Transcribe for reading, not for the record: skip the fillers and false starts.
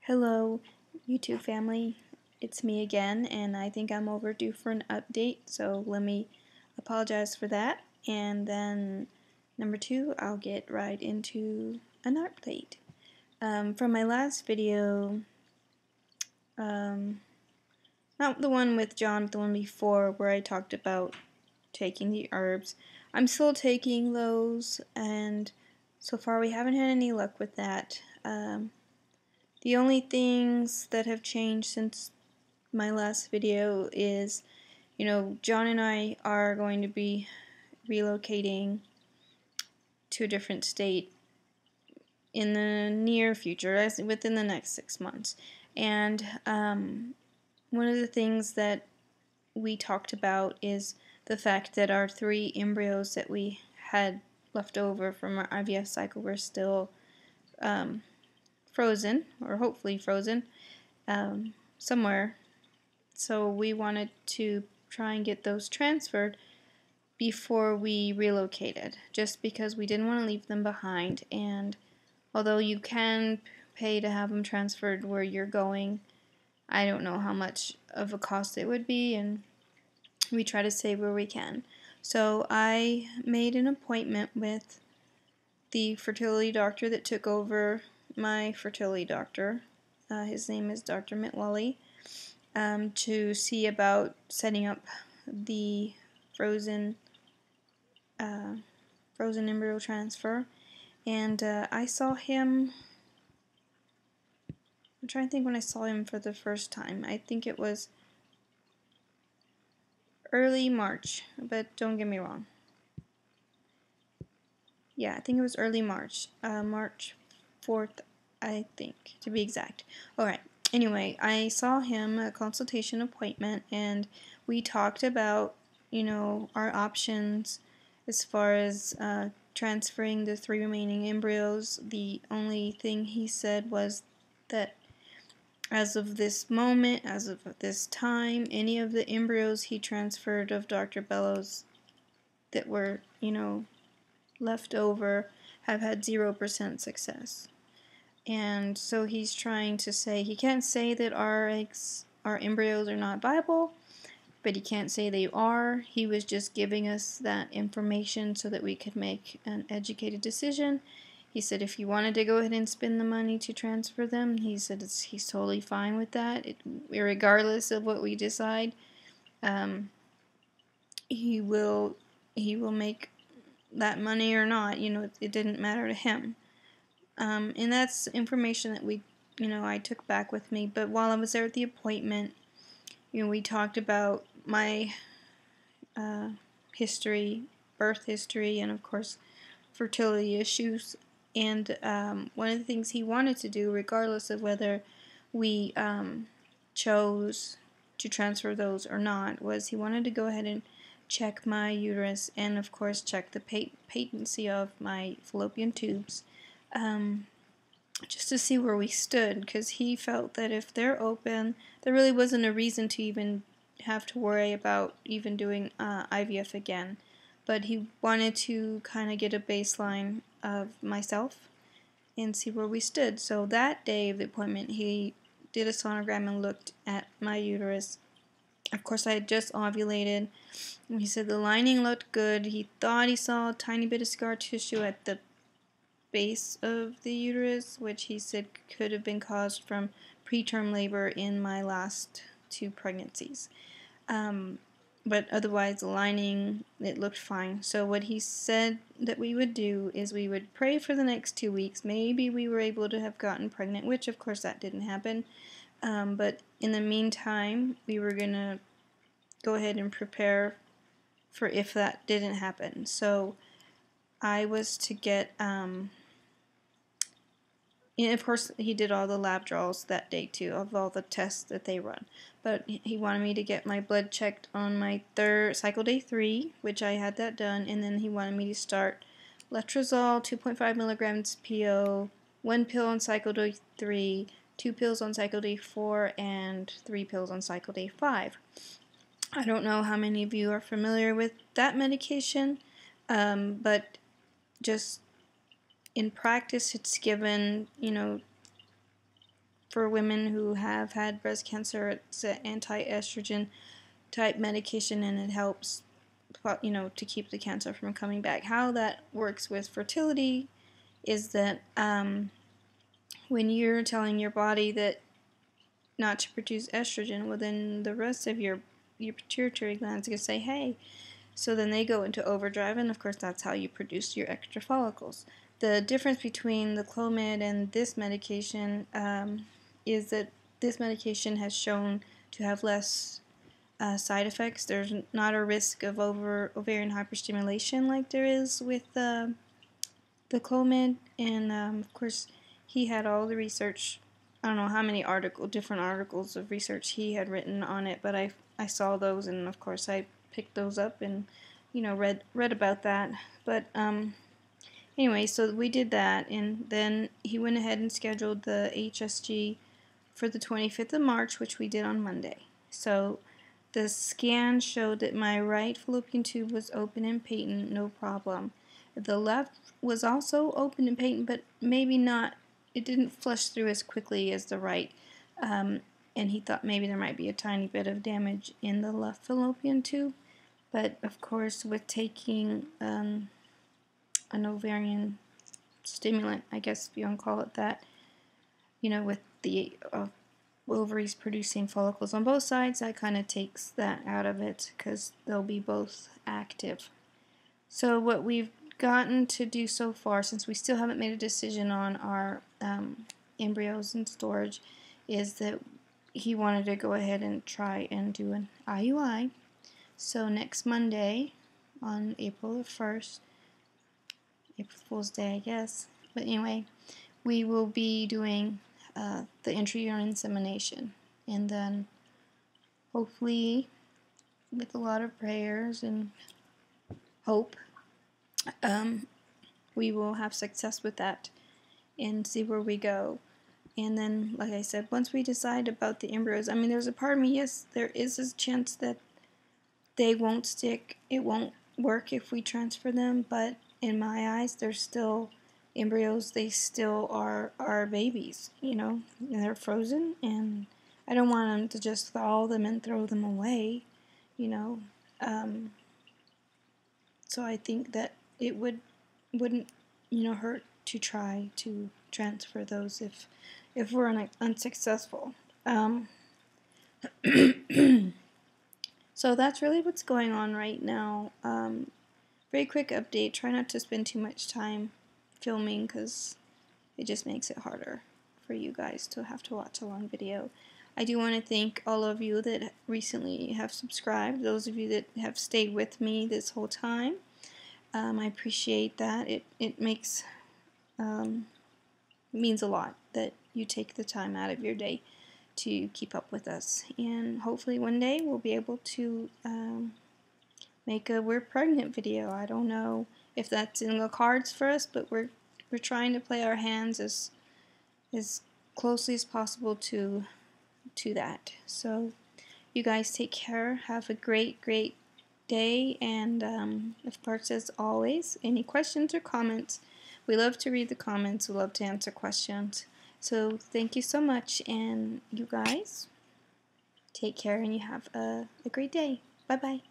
Hello, YouTube family. It's me again, and I think I'm overdue for an update, so let me apologize for that. And then, number two, I'll get right into an update. From my last video, not the one with John, but the one before, where I talked about taking the herbs. I'm still taking those, and so far we haven't had any luck with that. The only things that have changed since my last video is, John and I are going to be relocating to a different state in the near future, as within the next 6 months. And one of the things that we talked about is the fact that our 3 embryos that we had left over from our IVF cycle were still frozen, or hopefully frozen, somewhere. So we wanted to try and get those transferred before we relocated, just because we didn't want to leave them behind. And although you can pay to have them transferred where you're going, I don't know how much of a cost it would be, and we try to save where we can. So I made an appointment with the fertility doctor that took over my fertility doctor. His name is Dr. Mitwally, to see about setting up the frozen embryo transfer. And I saw him, I'm trying to think when I saw him for the first time. I think it was early March, but don't get me wrong. Yeah, I think it was early March, March 4th, I think, to be exact. Alright, anyway, I saw him, a consultation appointment, and we talked about, our options as far as transferring the 3 remaining embryos. The only thing he said was that as of this moment, as of this time, any of the embryos he transferred of Dr. Bellows that were, left over have had 0% success. And so he's trying to say, he can't say that our embryos are not viable, but he can't say they are. He was just giving us that information so that we could make an educated decision. He said if you wanted to go ahead and spend the money to transfer them, he said he's totally fine with that, regardless of what we decide. He will make that money or not. It didn't matter to him. And that's information that I took back with me. But while I was there at the appointment, we talked about my history, birth history, and of course fertility issues. And one of the things he wanted to do, regardless of whether we chose to transfer those or not, was he wanted to go ahead and check my uterus and of course check the patency of my fallopian tubes, just to see where we stood, because he felt that if they're open, there really wasn't a reason to even have to worry about even doing IVF again. But he wanted to kind of get a baseline of myself and see where we stood. So that day of the appointment, he did a sonogram and looked at my uterus. Of course, I had just ovulated. He said the lining looked good. He thought he saw a tiny bit of scar tissue at the base of the uterus, which he said could have been caused from preterm labor in my last 2 pregnancies. But otherwise, the lining, it looked fine. So what he said that we would do is we would pray for the next 2 weeks. Maybe we were able to have gotten pregnant, which of course that didn't happen. But in the meantime, we were going to go ahead and prepare for if that didn't happen. So I was to get, and of course he did all the lab draws that day too, of all the tests that they run. But he wanted me to get my blood checked on my cycle day 3, which I had that done, and then he wanted me to start letrozole, 2.5 milligrams PO, 1 pill on cycle day 3, 2 pills on cycle day 4, and 3 pills on cycle day 5. I don't know how many of you are familiar with that medication, but just in practice it's given, for women who have had breast cancer. It's an anti-estrogen type medication, and it helps, you know, to keep the cancer from coming back. How that works with fertility is that when you're telling your body that not to produce estrogen, well, then the rest of your pituitary glands are going to say, hey. So then they go into overdrive, and of course that's how you produce your extra follicles. The difference between the Clomid and this medication is that this medication has shown to have less side effects. There's not a risk of ovarian hyperstimulation like there is with the Clomid, and of course he had all the research. I don't know how many different articles of research he had written on it, but I saw those, and of course I picked those up and, you know, read about that. But anyway, so we did that, and then he went ahead and scheduled the HSG for the 25th of March, which we did on Monday. So the scan showed that my right fallopian tube was open and patent, no problem. The left was also open and patent, but maybe not. It didn't flush through as quickly as the right. And he thought maybe there might be a tiny bit of damage in the left fallopian tube. But of course, with taking an ovarian stimulant, I guess if you want to call it that, you know, with the ovaries producing follicles on both sides, that kind of takes that out of it because they'll be both active. So what we've gotten to do so far, since we still haven't made a decision on our embryos in storage, is that he wanted to go ahead and try and do an IUI. So next Monday, on April the 1st, April Fool's Day, I guess, but anyway, we will be doing the intrauterine insemination, and then hopefully with a lot of prayers and hope we will have success with that and see where we go. And then, like I said, once we decide about the embryos, I mean, there's a part of me, yes, there is a chance that they won't stick, it won't work if we transfer them, but in my eyes, they're still embryos. They still are babies, you know, and they're frozen, and I don't want them to just thaw them and throw them away, you know. So I think that it wouldn't, you know, hurt to try to transfer those if we're unsuccessful. So that's really what's going on right now. Very quick update. Try not to spend too much time filming because it just makes it harder for you guys to have to watch a long video. I do want to thank all of you that recently have subscribed, those of you that have stayed with me this whole time. I appreciate that. It makes means a lot that you take the time out of your day to keep up with us, and hopefully one day we'll be able to make a we're pregnant video. I don't know if that's in the cards for us, but we're trying to play our hands as closely as possible to that. So you guys take care, have a great day, and of course, as always, any questions or comments, we love to read the comments, we love to answer questions. So thank you so much, and you guys take care, and you have a great day. Bye bye.